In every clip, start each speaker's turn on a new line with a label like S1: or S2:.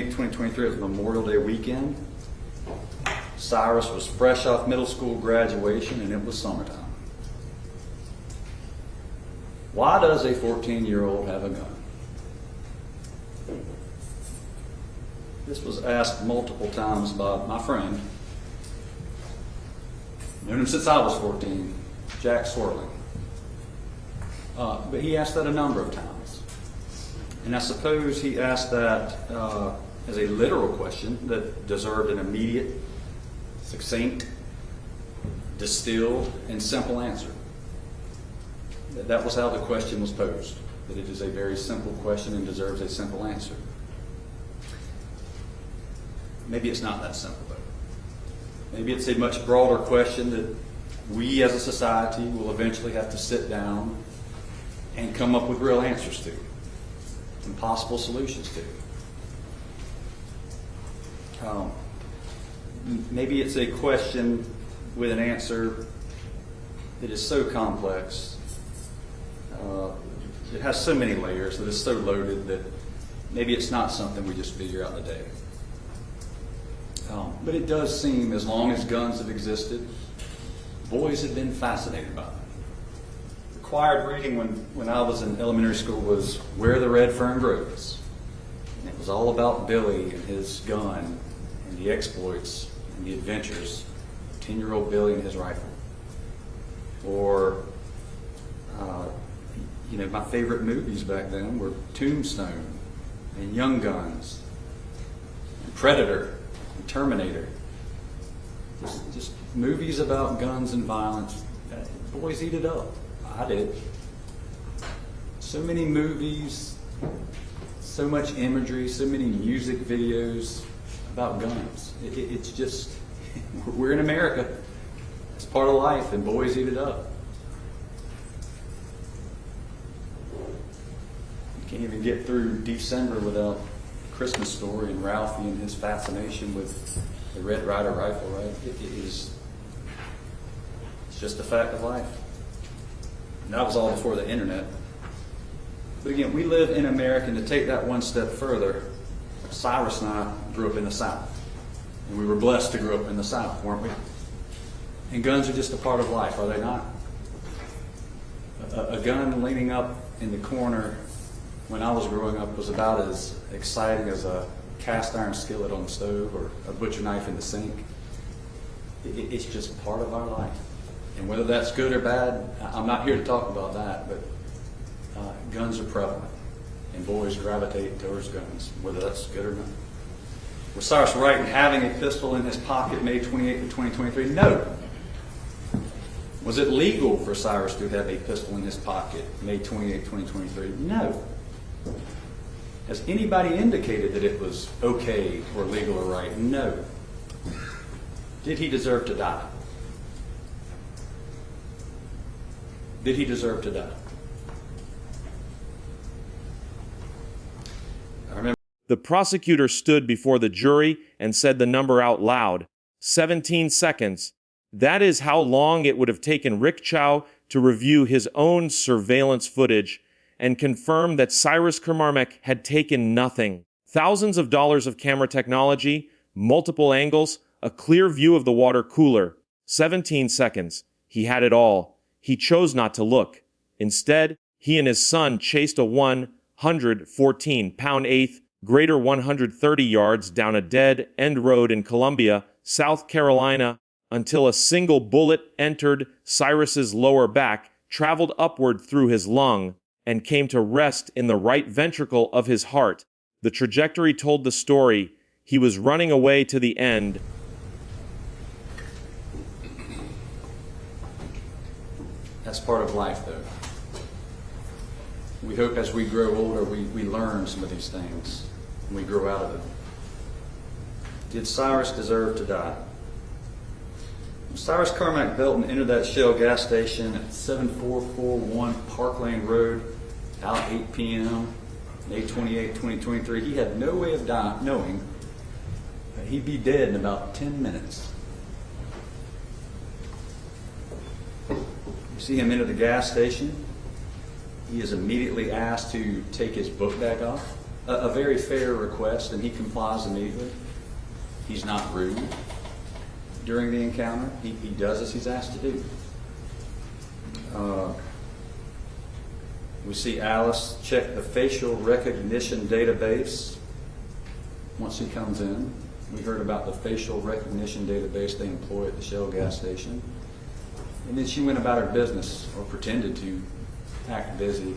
S1: 2023, it was Memorial Day weekend. Cyrus was fresh off middle school graduation and it was summertime. Why does a 14-year-old have a gun? This was asked multiple times by my friend, known him since I was 14, Jack Swirling. But he asked that a number of times. And I suppose he asked that as a literal question that deserved an immediate, succinct, distilled, and simple answer. That was how the question was posed, that it is a very simple question and deserves a simple answer. Maybe it's not that simple, though. Maybe it's a much broader question that we as a society will eventually have to sit down and come up with real answers to and possible solutions to. Maybe it's a question with an answer that is so complex, it has so many layers, that it's so loaded that maybe it's not something we just figure out in a day. But it does seem, as long as guns have existed, boys have been fascinated by them. Required reading when I was in elementary school was Where the Red Fern Grows. And it was all about Billy and his gun and the exploits and the adventures of 10-year-old Billy and his rifle. Or, my favorite movies back then were Tombstone and Young Guns and Predator and Terminator. Just movies about guns and violence. Boys eat it up. I did. So many movies, so much imagery, so many music videos about guns. It's just, we're in America. It's part of life, and boys eat it up. You can't even get through December without Christmas Story and Ralphie and his fascination with the Red Ryder rifle, right? It's just a fact of life. And that was all before the internet. But again, we live in America, and to take that one step further, Cyrus and I grew up in the South. And we were blessed to grow up in the South, weren't we? And guns are just a part of life, are they not? A gun leaning up in the corner when I was growing up was about as exciting as a cast iron skillet on the stove or a butcher knife in the sink. It's just part of our life. And whether that's good or bad, I'm not here to talk about that, but guns are prevalent, and boys gravitate towards guns, whether that's good or not. Was Cyrus right in having a pistol in his pocket May 28th of 2023? No. Was it legal for Cyrus to have a pistol in his pocket May 28th, 2023? No. Has anybody indicated that it was okay or legal or right? No. Did he deserve to die? Did he deserve to die? I remember.
S2: The prosecutor stood before the jury and said the number out loud. 17 seconds. That is how long it would have taken Rick Chow to review his own surveillance footage and confirm that Cyrus Carmarmac had taken nothing. Thousands of dollars of camera technology, multiple angles, a clear view of the water cooler. 17 seconds. He had it all. He chose not to look. Instead, he and his son chased a 114-pound eighth, greater 130 yards down a dead-end road in Columbia, South Carolina, until a single bullet entered Cyrus's lower back, traveled upward through his lung, and came to rest in the right ventricle of his heart. The trajectory told the story. He was running away to the end.
S1: That's part of life, though. We hope as we grow older, we learn some of these things, and we grow out of it. Did Cyrus deserve to die? Cyrus Carmarmac built and entered that Shell gas station at 7441 Park Lane Road, about 8 p.m., May 28, 2023. He had no way of knowing that he'd be dead in about 10 minutes. You see him enter the gas station. He is immediately asked to take his book bag off. a very fair request, and he complies immediately. He's not rude during the encounter. He does as he's asked to do. We see Alice check the facial recognition database once he comes in. We heard about the facial recognition database they employ at the Shell gas station. And then she went about her business, or pretended to act busy,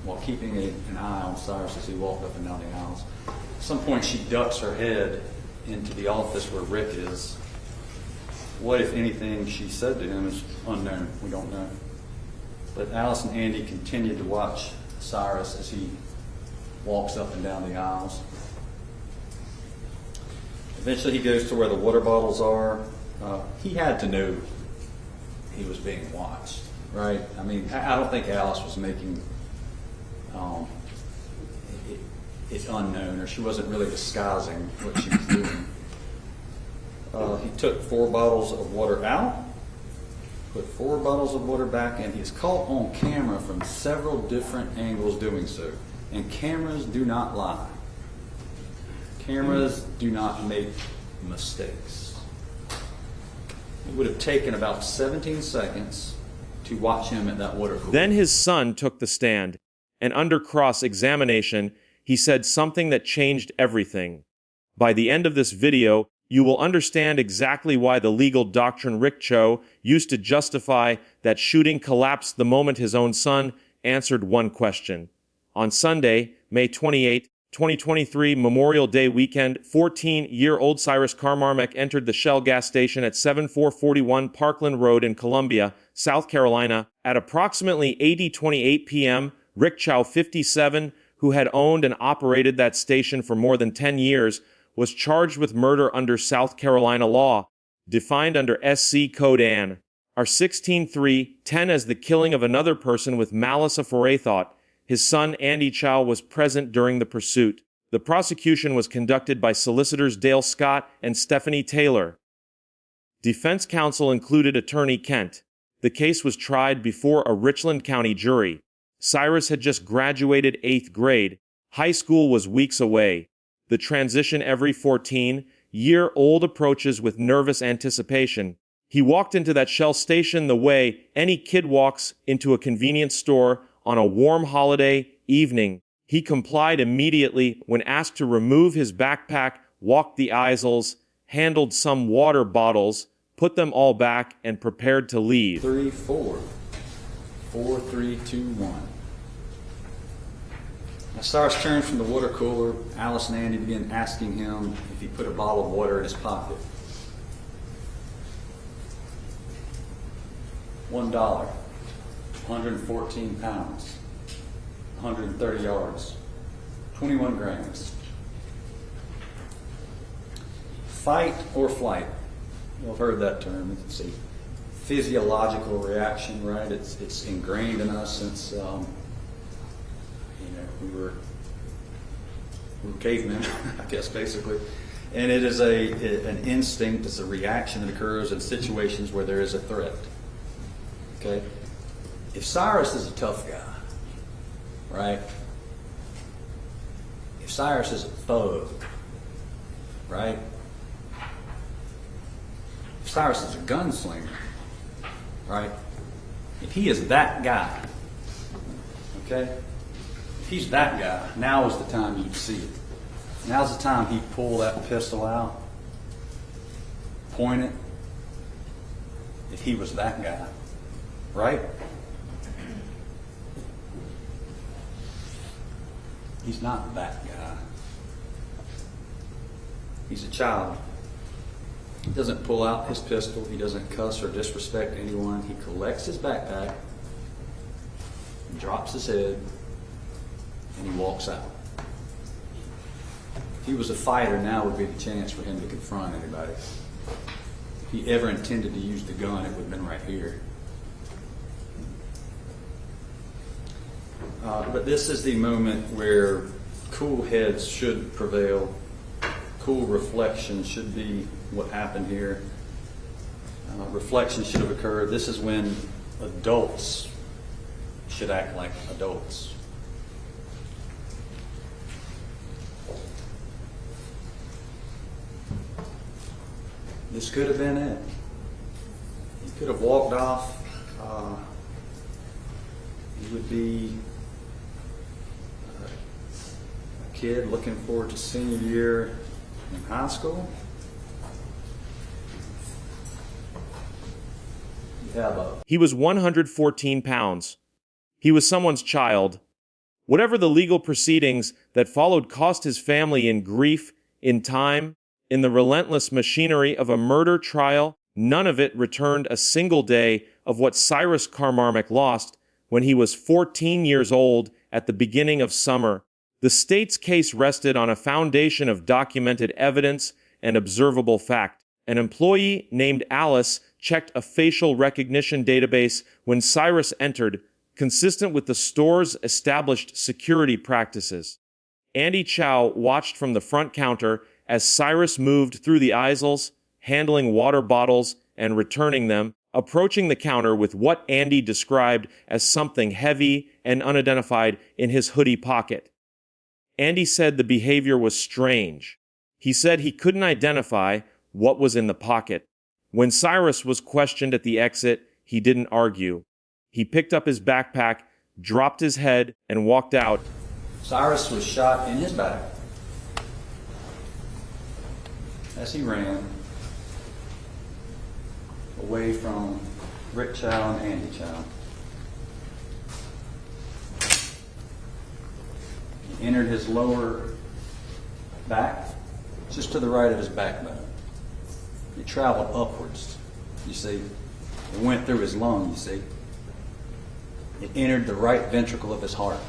S1: while keeping an eye on Cyrus as he walked up and down the aisles. At some point she ducks her head into the office where Rick is. What, if anything, she said to him is unknown. We don't know. But Alice and Andy continued to watch Cyrus as he walks up and down the aisles. Eventually he goes to where the water bottles are. He had to know he was being watched, right? I mean, I don't think Alice was making it unknown, or she wasn't really disguising what she was doing. He took 4 bottles of water out, put 4 bottles of water back in. He's caught on camera from several different angles doing so. And cameras do not lie. Cameras do not make mistakes. It would have taken about 17 seconds to watch him at that water cooler.
S2: Then his son took the stand, and under cross-examination, he said something that changed everything. By the end of this video, you will understand exactly why the legal doctrine Rick Chow used to justify that shooting collapsed the moment his own son answered one question. On Sunday, May 28, 2023, Memorial Day weekend, 14-year-old Cyrus Carmarmac entered the Shell gas station at 7441 Parkland Road in Columbia, South Carolina. At approximately 8:28 p.m., Rick Chow, 57, who had owned and operated that station for more than 10 years, was charged with murder under South Carolina law, defined under SC Code Ann. R 16.3.10 as the killing of another person with malice aforethought. His son, Andy Chow, was present during the pursuit. The prosecution was conducted by solicitors Dale Scott and Stephanie Taylor. Defense counsel included attorney Kent. The case was tried before a Richland County jury. Cyrus had just graduated 8th grade. High school was weeks away. The transition every 14-year-old approaches with nervous anticipation. He walked into that Shell station the way any kid walks into a convenience store on a warm holiday evening. He complied immediately when asked to remove his backpack, walked the aisles, handled some water bottles, put them all back, and prepared to leave.
S1: 3, 4. 4, 3, 2, 1. As Cyrus turned from the water cooler, Alice and Andy began asking him if he put a bottle of water in his pocket. $1, 114 pounds, 130 yards, 21 grams. Fight or flight. You've heard that term. It's a physiological reaction, right? It's ingrained in us since we were cavemen, I guess, basically. And it is an instinct, it's a reaction that occurs in situations where there is a threat. Okay? If Cyrus is a tough guy, right? If Cyrus is a thug, right? If Cyrus is a gunslinger, right? If he is that guy, okay? If he's that guy, now is the time you'd see it. Now's the time he'd pull that pistol out, point it, if he was that guy, right? He's not that guy. He's a child. He doesn't pull out his pistol. He doesn't cuss or disrespect anyone. He collects his backpack, drops his head, and he walks out. If he was a fighter, now would be the chance for him to confront anybody. If he ever intended to use the gun, it would have been right here. But this is the moment where cool heads should prevail. Cool reflection should be what happened here. Reflection should have occurred. This is when adults should act like adults. This could have been it. He could have walked off. He would be a kid looking forward to senior year in high school.
S2: He was 114 pounds. He was someone's child. Whatever the legal proceedings that followed cost his family in grief, in time, in the relentless machinery of a murder trial, none of it returned a single day of what Cyrus Carmarmac lost when he was 14 years old at the beginning of summer. The state's case rested on a foundation of documented evidence and observable fact. An employee named Alice checked a facial recognition database when Cyrus entered, consistent with the store's established security practices. Andy Chow watched from the front counter as Cyrus moved through the aisles, handling water bottles and returning them, approaching the counter with what Andy described as something heavy and unidentified in his hoodie pocket. Andy said the behavior was strange. He said he couldn't identify what was in the pocket. When Cyrus was questioned at the exit, he didn't argue. He picked up his backpack, dropped his head, and walked out.
S1: Cyrus was shot in his back as he ran away from Rick Chow and Andy Chow. He entered his lower back, just to the right of his backbone. It traveled upwards, you see. It went through his lung, you see. It entered the right ventricle of his heart.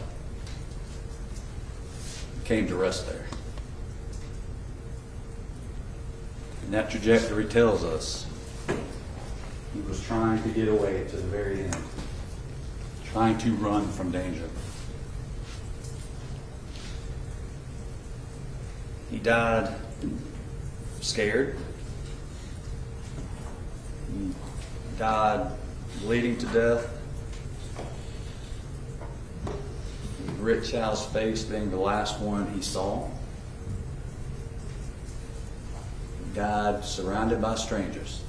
S1: It came to rest there. And that trajectory tells us he was trying to get away to the very end, trying to run from danger. He died scared. He died bleeding to death. Rick Chow's face being the last one he saw. He died surrounded by strangers.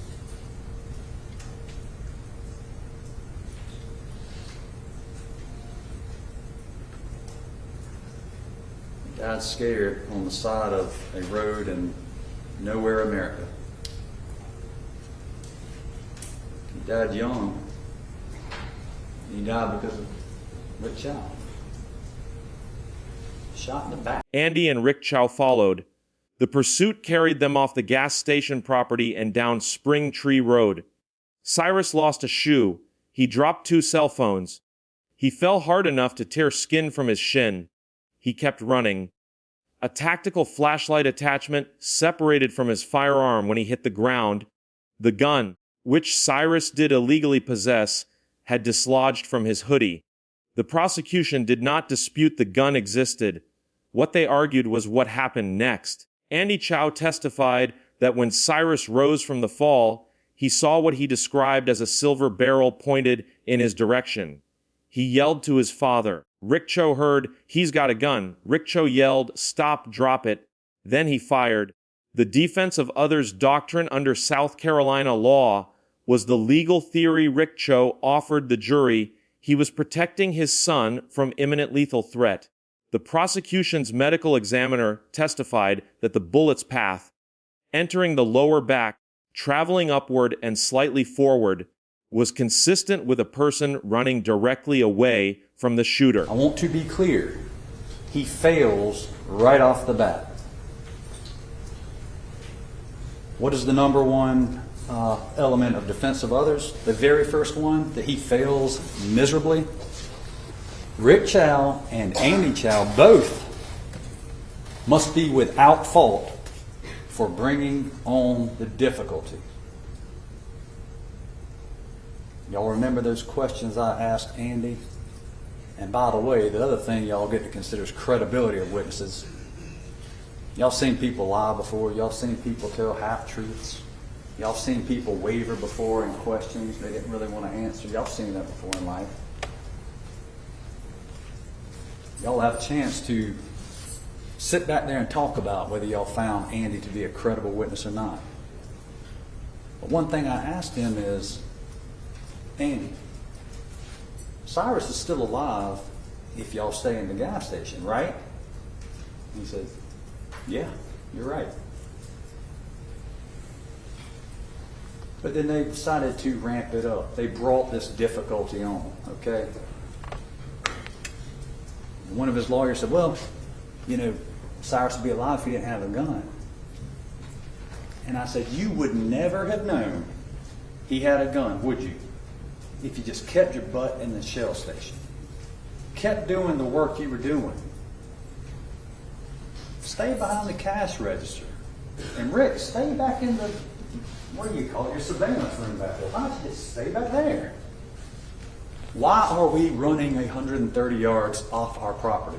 S1: He died scared on the side of a road in nowhere America. He died young. He died because of Rick Chow. Shot in the back.
S2: Andy and Rick Chow followed. The pursuit carried them off the gas station property and down Spring Tree Road. Cyrus lost a shoe. He dropped 2 cell phones. He fell hard enough to tear skin from his shin. He kept running. A tactical flashlight attachment separated from his firearm when he hit the ground. The gun, which Cyrus did illegally possess, had dislodged from his hoodie. The prosecution did not dispute the gun existed. What they argued was what happened next. Andy Chow testified that when Cyrus rose from the fall, he saw what he described as a silver barrel pointed in his direction. He yelled to his father. Rick Chow heard, "He's got a gun." Rick Chow yelled, "Stop, drop it." Then he fired. The defense of others doctrine under South Carolina law was the legal theory Rick Chow offered the jury. He was protecting his son from imminent lethal threat. The prosecution's medical examiner testified that the bullet's path, entering the lower back, traveling upward and slightly forward, was consistent with a person running directly away from the shooter.
S1: I want to be clear. He fails right off the bat. What is the number one element of defense of others? The very first one, that he fails miserably. Rick Chow and Andy Chow both must be without fault for bringing on the difficulty. Y'all remember those questions I asked Andy? And by the way, the other thing y'all get to consider is credibility of witnesses. Y'all seen people lie before. Y'all seen people tell half-truths. Y'all seen people waver before in questions they didn't really want to answer. Y'all seen that before in life. Y'all have a chance to sit back there and talk about whether y'all found Andy to be a credible witness or not. But one thing I asked him is, Andy, Cyrus is still alive if y'all stay in the gas station, right? He said, yeah, you're right. But then they decided to ramp it up. They brought this difficulty on, okay? One of his lawyers said, well, you know, Cyrus would be alive if he didn't have a gun. And I said, you would never have known he had a gun, would you? If you just kept your butt in the shell station. Kept doing the work you were doing. Stay behind the cash register. And Rick, stay back in the, what do you call it, your surveillance room back there. Why don't you just stay back there? Why are we running 130 yards off our property?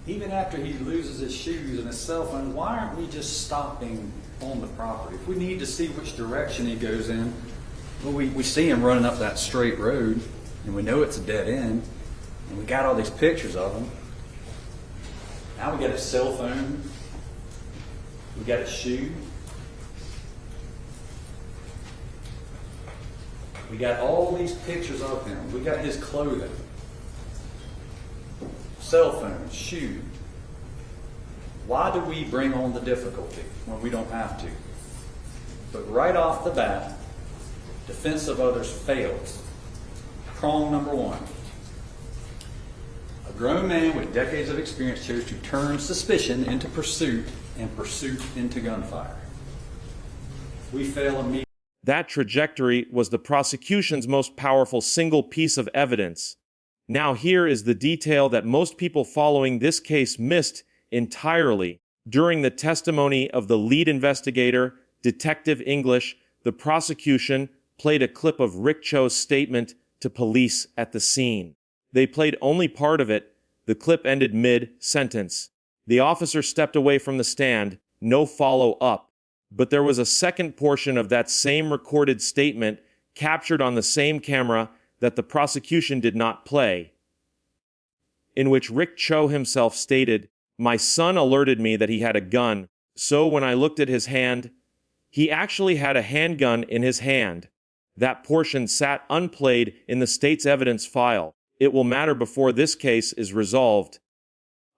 S1: Even after he loses his shoes and his cell phone, why aren't we just stopping on the property? If we need to see which direction he goes in, well, we see him running up that straight road, and we know it's a dead end, and we got all these pictures of him. Now we got his cell phone, we got his shoe, we got all these pictures of him, we got his clothing. Cell phone, shoe. Why do we bring on the difficulty when we don't have to? But right off the bat, defense of others fails. Prong number one. A grown man with decades of experience chose to turn suspicion into pursuit and pursuit into gunfire. We fail immediately.
S2: That trajectory was the prosecution's most powerful single piece of evidence. Now here is the detail that most people following this case missed entirely. During the testimony of the lead investigator, Detective English, the prosecution played a clip of Rick Chow's statement to police at the scene. They played only part of it. The clip ended mid-sentence. The officer stepped away from the stand, no follow-up. But there was a second portion of that same recorded statement captured on the same camera that the prosecution did not play, in which Rick Chow himself stated, "My son alerted me that he had a gun, so when I looked at his hand, he actually had a handgun in his hand." That portion sat unplayed in the state's evidence file. It will matter before this case is resolved.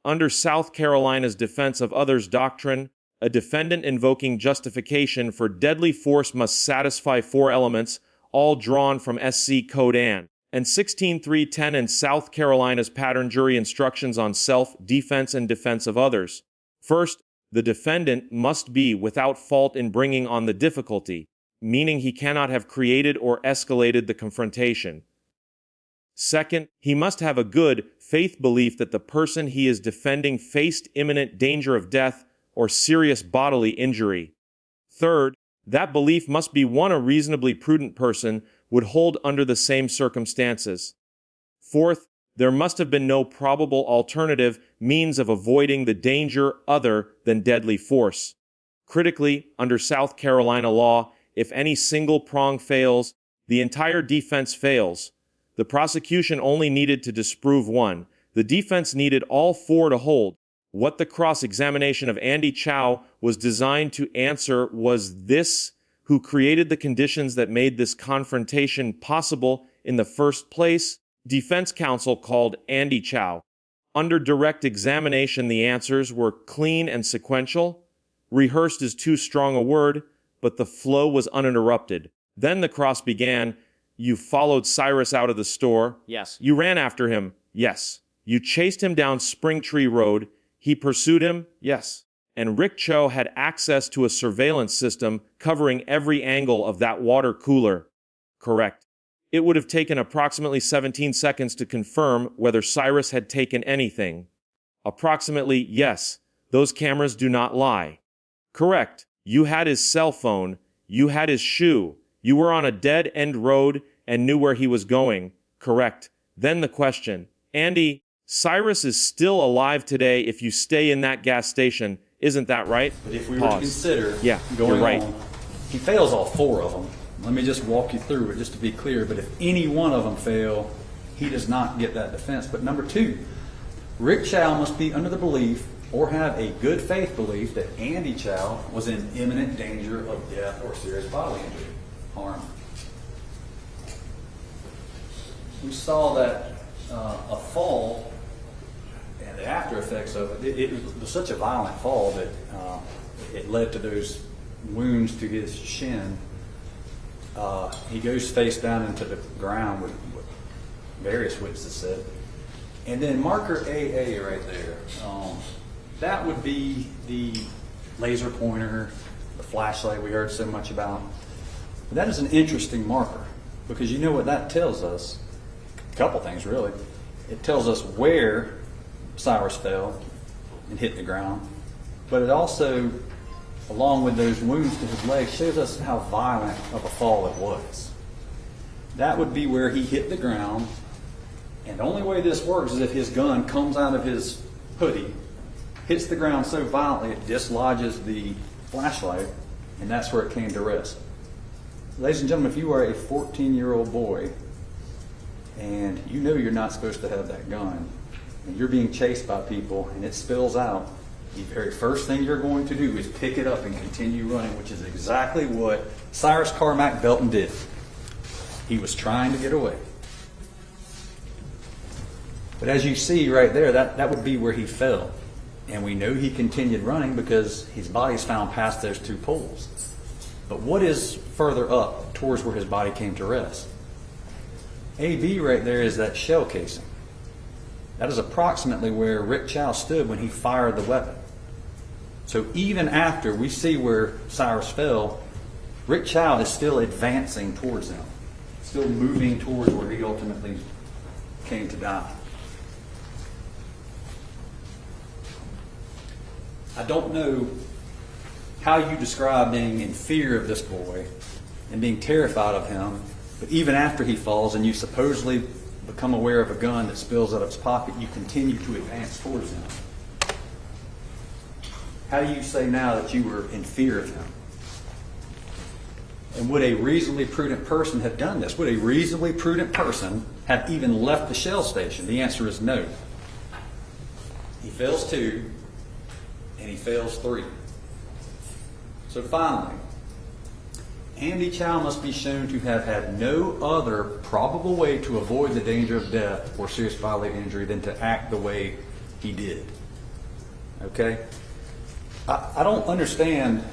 S2: Under South Carolina's defense of others doctrine, a defendant invoking justification for deadly force must satisfy 4 elements, all drawn from SC Code Ann and 16310 and South Carolina's pattern jury instructions on self-defense and defense of others. First, the defendant must be without fault in bringing on the difficulty, meaning he cannot have created or escalated the confrontation. Second, he must have a good faith belief that the person he is defending faced imminent danger of death or serious bodily injury. Third, that belief must be one a reasonably prudent person would hold under the same circumstances. Fourth, there must have been no probable alternative means of avoiding the danger other than deadly force. Critically, under South Carolina law, if any single prong fails, the entire defense fails. The prosecution only needed to disprove one. The defense needed all 4 to hold. What the cross-examination of Andy Chow was designed to answer was this: who created the conditions that made this confrontation possible in the first place? Defense counsel called Andy Chow. Under direct examination, the answers were clean and sequential. Rehearsed is too strong a word, but the flow was uninterrupted. Then the cross began. You followed Cyrus out of the store.
S3: Yes.
S2: You ran after him. Yes. You chased him down Springtree Road. He pursued him. Yes. And Rick Chow had access to a surveillance system covering every angle of that water cooler. Correct. It would have taken approximately 17 seconds to confirm whether Cyrus had taken anything. Approximately, yes. Those cameras do not lie. Correct. You had his cell phone. You had his shoe. You were on a dead-end road and knew where he was going. Correct. Then the question. Andy, Cyrus is still alive today if you stay in that gas station. Isn't that right?
S1: But if we were to consider
S2: you're right.
S1: on, he fails all 4 of them. Let me just walk you through it just to be clear. But if any one of them fail, he does not get that defense. But number 2, Rick Chow must be under the belief or have a good faith belief that Andy Chow was in imminent danger of death or serious bodily injury, harm. We saw that a fall and the after effects of it, it was such a violent fall that it led to those wounds to his shin. He goes face down into the ground, with various witnesses said. And then marker AA right there, that would be the laser pointer, the flashlight we heard so much about. But that is an interesting marker, because you know what that tells us? A couple things really. It tells us where Cyrus fell and hit the ground, but it also, along with those wounds to his leg, shows us how violent of a fall it was. That would be where he hit the ground, and the only way this works is if his gun comes out of his hoodie, hits the ground so violently it dislodges the flashlight, and that's where it came to rest. Ladies and gentlemen, if you are a 14-year-old boy and you know you're not supposed to have that gun, and you're being chased by people and it spills out, the very first thing you're going to do is pick it up and continue running, which is exactly what Cyrus Carmarmac Belton did. He was trying to get away. But as you see right there, that would be where he fell. And we know he continued running because his body is found past those 2 poles. But what is further up towards where his body came to rest? AB right there is that shell casing. That is approximately where Rick Chow stood when he fired the weapon. So even after we see where Cyrus fell, Rick Chow is still advancing towards him, still moving towards where he ultimately came to die. I don't know how you describe being in fear of this boy and being terrified of him, but even after he falls and you supposedly become aware of a gun that spills out of his pocket, you continue to advance towards him. How do you say now that you were in fear of him? And would a reasonably prudent person have done this? Would a reasonably prudent person have even left the shell station? The answer is no. He fails 2, and he fails 3. So finally, Andy Chow must be shown to have had no other probable way to avoid the danger of death or serious bodily injury than to act the way he did. Okay? I don't understand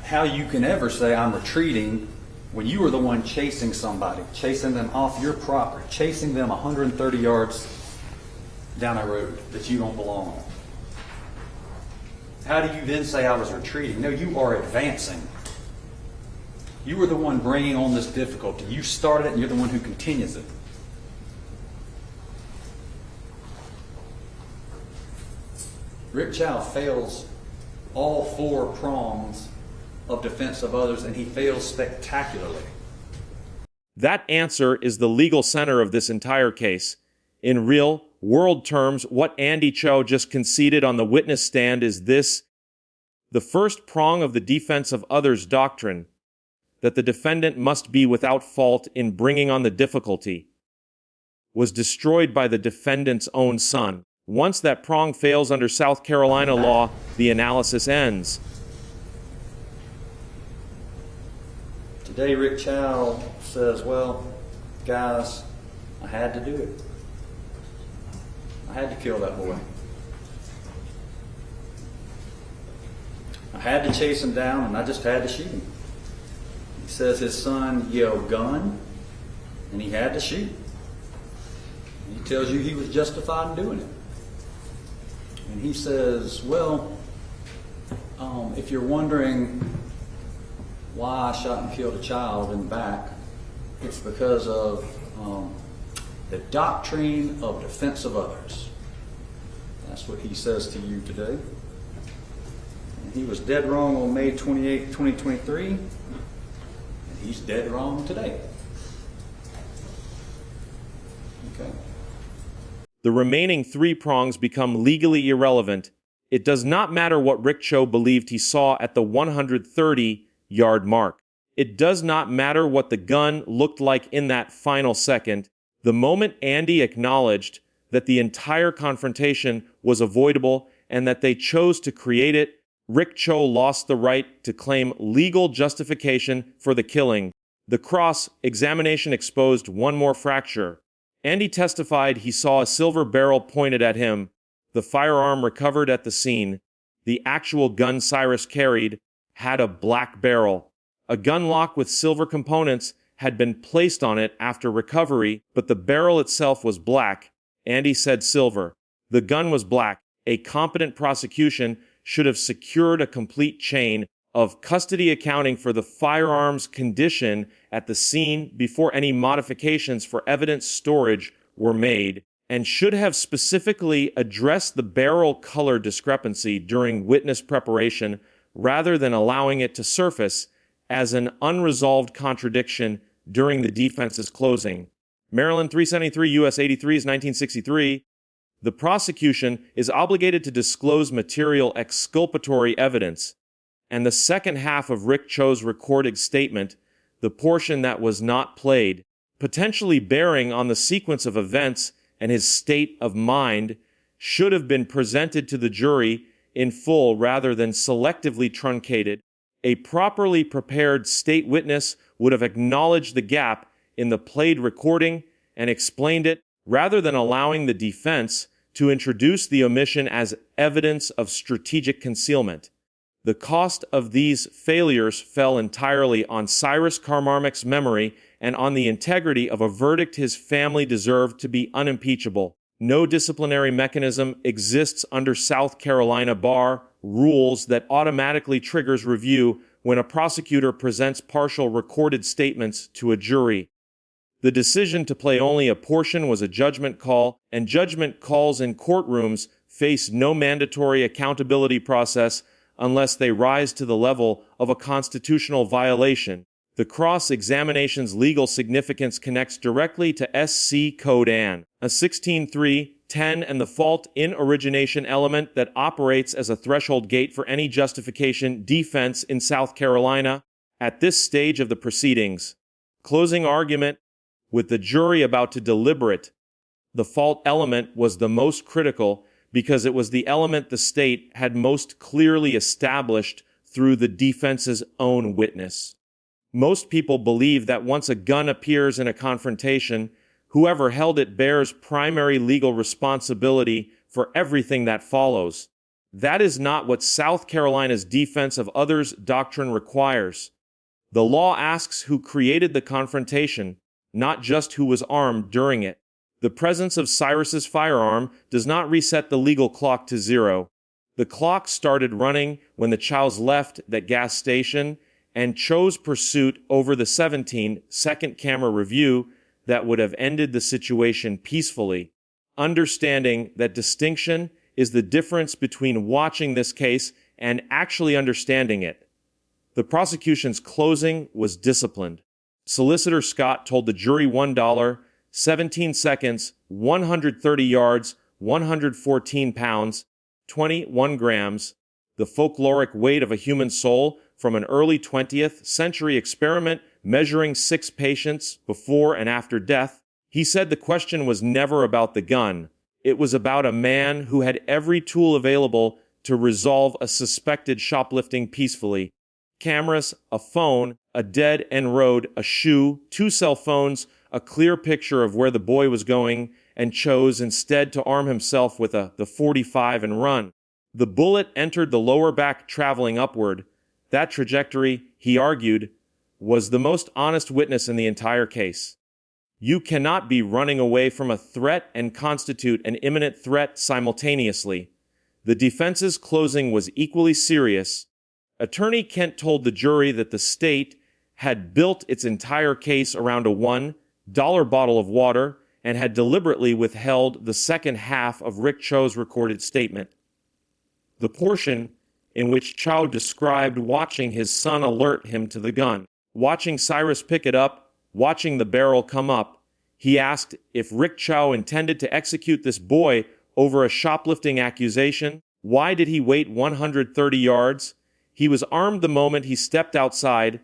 S1: how you can ever say I'm retreating when you were the one chasing somebody, chasing them off your property, chasing them 130 yards down a road that you don't belong on. How do you then say I was retreating? No, you are advancing. You were the one bringing on this difficulty. You started it and you're the one who continues it. Rick Chow fails all 4 prongs of defense of others, and he fails spectacularly.
S2: That answer is the legal center of this entire case. In real world terms, what Andy Chow just conceded on the witness stand is this: the first prong of the defense of others doctrine, that the defendant must be without fault in bringing on the difficulty, was destroyed by the defendant's own son. Once that prong fails under South Carolina law, the analysis ends.
S1: Today, Rick Chow says, well, guys, I had to do it. I had to kill that boy. I had to chase him down, and I just had to shoot him. He says his son yelled gun, and he had to shoot. And he tells you he was justified in doing it. And he says, well, if you're wondering why I shot and killed a child in the back, it's because of the doctrine of defense of others. That's what he says to you today. And he was dead wrong on May 28, 2023. And he's dead wrong today. Okay.
S2: The remaining 3 prongs become legally irrelevant. It does not matter what Rick Chow believed he saw at the 130-yard mark. It does not matter what the gun looked like in that final second. The moment Andy acknowledged that the entire confrontation was avoidable and that they chose to create it, Rick Chow lost the right to claim legal justification for the killing. The cross-examination exposed one more fracture. Andy testified he saw a silver barrel pointed at him, the firearm recovered at the scene. The actual gun Cyrus carried had a black barrel. A gun lock with silver components had been placed on it after recovery, but the barrel itself was black. Andy said silver. The gun was black. A competent prosecution should have secured a complete chain of custody accounting for the firearm's condition at the scene before any modifications for evidence storage were made, and should have specifically addressed the barrel color discrepancy during witness preparation rather than allowing it to surface as an unresolved contradiction during the defense's closing. Maryland 373 U.S. 83 is 1963. The prosecution is obligated to disclose material exculpatory evidence, and the second half of Rick Chow's recorded statement, the portion that was not played, potentially bearing on the sequence of events and his state of mind, should have been presented to the jury in full rather than selectively truncated. A properly prepared state witness would have acknowledged the gap in the played recording and explained it, rather than allowing the defense to introduce the omission as evidence of strategic concealment. The cost of these failures fell entirely on Cyrus Carmarmac's memory and on the integrity of a verdict his family deserved to be unimpeachable. No disciplinary mechanism exists under South Carolina bar rules that automatically triggers review when a prosecutor presents partial recorded statements to a jury. The decision to play only a portion was a judgment call, and judgment calls in courtrooms face no mandatory accountability process unless they rise to the level of a constitutional violation. The cross-examination's legal significance connects directly to SC Code Ann, a 16.3.10, and the fault-in-origination element that operates as a threshold gate for any justification defense in South Carolina. At this stage of the proceedings, closing argument, with the jury about to deliberate, the fault element was the most critical because it was the element the state had most clearly established through the defense's own witness. Most people believe that once a gun appears in a confrontation, whoever held it bears primary legal responsibility for everything that follows. That is not what South Carolina's defense of others doctrine requires. The law asks who created the confrontation, not just who was armed during it. The presence of Cyrus's firearm does not reset the legal clock to zero. The clock started running when the Chows left that gas station and chose pursuit over the 17-second camera review that would have ended the situation peacefully. Understanding that distinction is the difference between watching this case and actually understanding it. The prosecution's closing was disciplined. Solicitor Scott told the jury $1, 17 seconds, 130 yards, 114 pounds, 21 grams, the folkloric weight of a human soul from an early 20th century experiment measuring 6 patients before and after death. He said the question was never about the gun. It was about a man who had every tool available to resolve a suspected shoplifting peacefully. Cameras, a phone, a dead end road, a shoe, 2 cell phones, a clear picture of where the boy was going, and chose instead to arm himself with the .45 and run. The bullet entered the lower back traveling upward. That trajectory, he argued, was the most honest witness in the entire case. You cannot be running away from a threat and constitute an imminent threat simultaneously. The defense's closing was equally serious. Attorney Kent told the jury that the state had built its entire case around a $1 bottle of water and had deliberately withheld the second half of Rick Chow's recorded statement. The portion in which Chow described watching his son alert him to the gun. Watching Cyrus pick it up, watching the barrel come up, he asked if Rick Chow intended to execute this boy over a shoplifting accusation. Why did he wait 130 yards? He was armed the moment he stepped outside.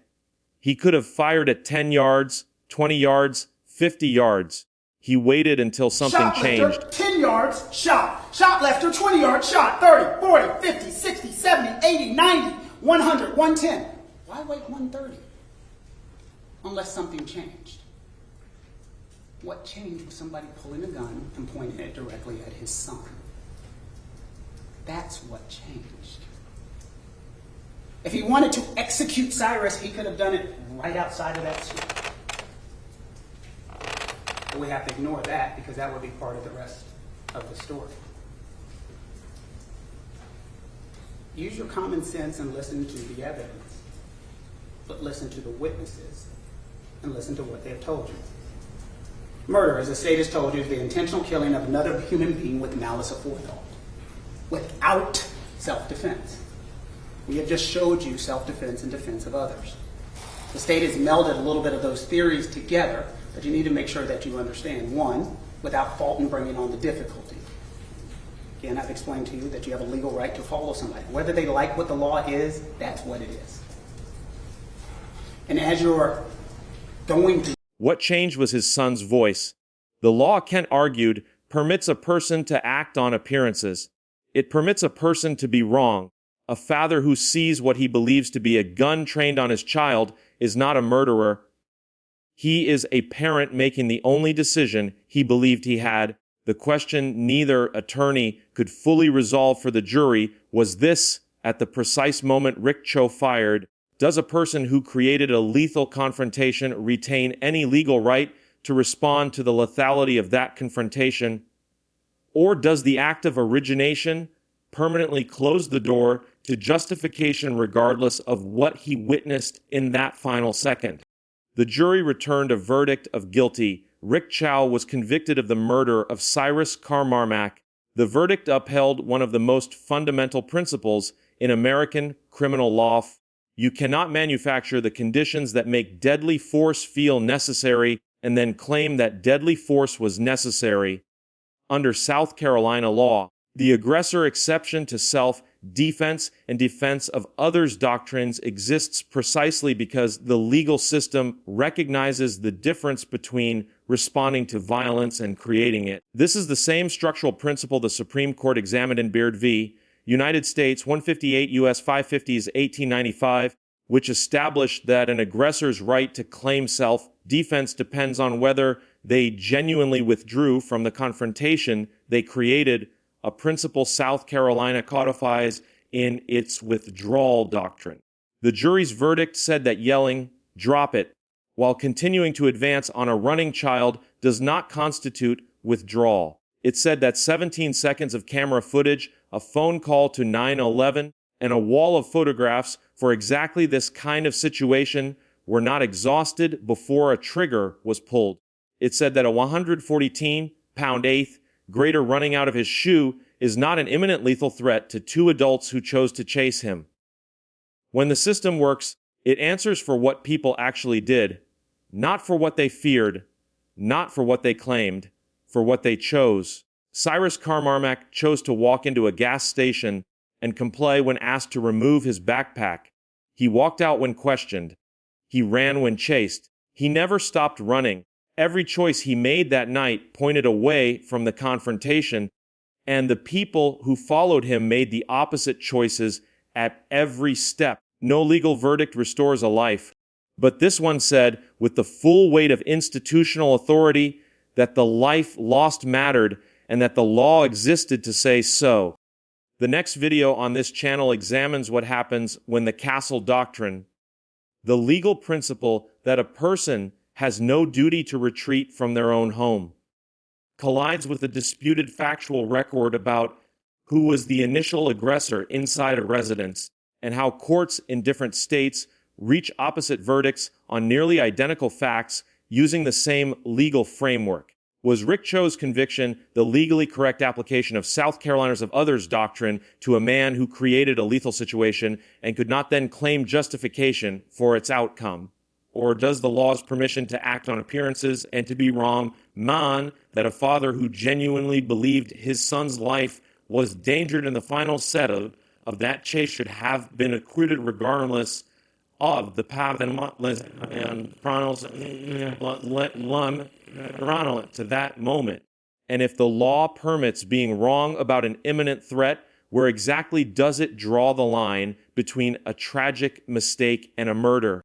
S2: He could have fired at 10 yards, 20 yards, 50 yards. He waited until something
S3: Shoplifter,
S2: changed.
S3: 10 yards, shot. Shoplifter, 20 yards, shot. 30, 40, 50, 60, 70, 80, 90, 100, 110. Why wait 130? Unless something changed. What changed was somebody pulling a gun and pointing it directly at his son. That's what changed. If he wanted to execute Cyrus, he could have done it right outside of that suit. But we have to ignore that because that would be part of the rest of the story. Use your common sense and listen to the evidence, but listen to the witnesses and listen to what they have told you. Murder, as the state has told you, is the intentional killing of another human being with malice aforethought, without self-defense. We have just showed you self-defense and defense of others. The state has melded a little bit of those theories together, but you need to make sure that you understand. One, without fault and bringing on the difficulty. Again, I've explained to you that you have a legal right to follow somebody. Whether they like what the law is, that's what it is. And as you're going to...
S2: What changed was his son's voice. The law, Kent argued, permits a person to act on appearances. It permits a person to be wrong. A father who sees what he believes to be a gun trained on his child is not a murderer. He is a parent making the only decision he believed he had. The question neither attorney could fully resolve for the jury was this: at the precise moment Rick Chow fired, does a person who created a lethal confrontation retain any legal right to respond to the lethality of that confrontation? Or does the act of origination permanently close the door to justification regardless of what he witnessed in that final second? The jury returned a verdict of guilty. Rick Chow was convicted of the murder of Cyrus Carmarmac. The verdict upheld one of the most fundamental principles in American criminal law. You cannot manufacture the conditions that make deadly force feel necessary and then claim that deadly force was necessary. Under South Carolina law, the aggressor exception to self-defense and defense of others' doctrines exists precisely because the legal system recognizes the difference between responding to violence and creating it. This is the same structural principle the Supreme Court examined in Beard v. United States 158 U.S. 550s 1895, which established that an aggressor's right to claim self-defense depends on whether they genuinely withdrew from the confrontation they created, a principle South Carolina codifies in its withdrawal doctrine. The jury's verdict said that yelling, "Drop it," while continuing to advance on a running child does not constitute withdrawal. It said that 17 seconds of camera footage, a phone call to 911, and a wall of photographs for exactly this kind of situation were not exhausted before a trigger was pulled. It said that a 114-pound eighth grader running out of his shoe is not an imminent lethal threat to two adults who chose to chase him. When the system works, it answers for what people actually did, not for what they feared, not for what they claimed, for what they chose. Cyrus Carmarmac chose to walk into a gas station and comply when asked to remove his backpack. He walked out when questioned. He ran when chased. He never stopped running. Every choice he made that night pointed away from the confrontation, and the people who followed him made the opposite choices at every step. No legal verdict restores a life, but this one said, with the full weight of institutional authority, that the life lost mattered and that the law existed to say so. The next video on this channel examines what happens when the castle doctrine, the legal principle that a person has no duty to retreat from their own home, collides with the disputed factual record about who was the initial aggressor inside a residence and how courts in different states reach opposite verdicts on nearly identical facts using the same legal framework. Was Rick Chow's conviction the legally correct application of South Carolina's of others doctrine to a man who created a lethal situation and could not then claim justification for its outcome? Or does the law's permission to act on appearances and to be wrong mean that a father who genuinely believed his son's life was endangered in the final set of that chase should have been acquitted regardless of the path and to that moment? And if the law permits being wrong about an imminent threat, where exactly does it draw the line between a tragic mistake and a murder?